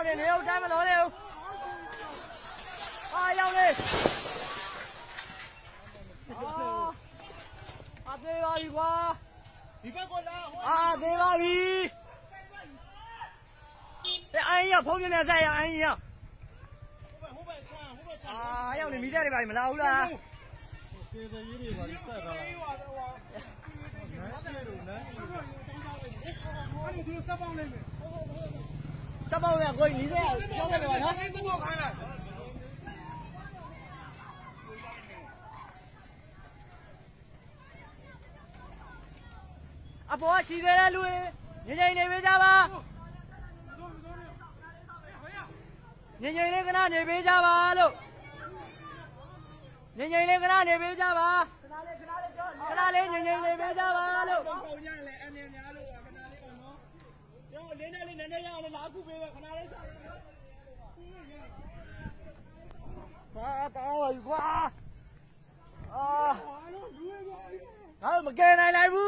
နေနေအောင်တိုင်းမလို့လေအာရောက်လေအာသေးပါပြီကွာဒီဘက်ကလာအာသေးပါပြီအဲအိုင်းရဖုန်းပြနေဆက်ရအိုင်းရအာရောက်နေမိသားတွေပါမလာဘူးလားကျေးဇူးကြီးတွေပါဆက်တာစပောင်းရကိုကြီး40ကျောင်းတယ်ပါနော်အပေါ်ရှိသေးတဲ့လူတွေငြိမ်ငြိမ်နေပေးကြပါငြိမ်ငြိမ်လေးခဏနေပေးကြပါလို့ငြိမ်ငြိမ်လေးခဏနေပေးကြပါခဏလေးငြိမ်ငြိမ်နေပေးကြပါလို့ပုံရလေအနေများလို့ခဏလေးပေါ့နော်ကျောင်းလေးနဲ့လေးနည်းနည်းရအောင်လာခုပေးပဲခဏလေးစားဟာတောင်းပါကွာအာငါတို့မကယ်နိုင်လိုက်ဘူး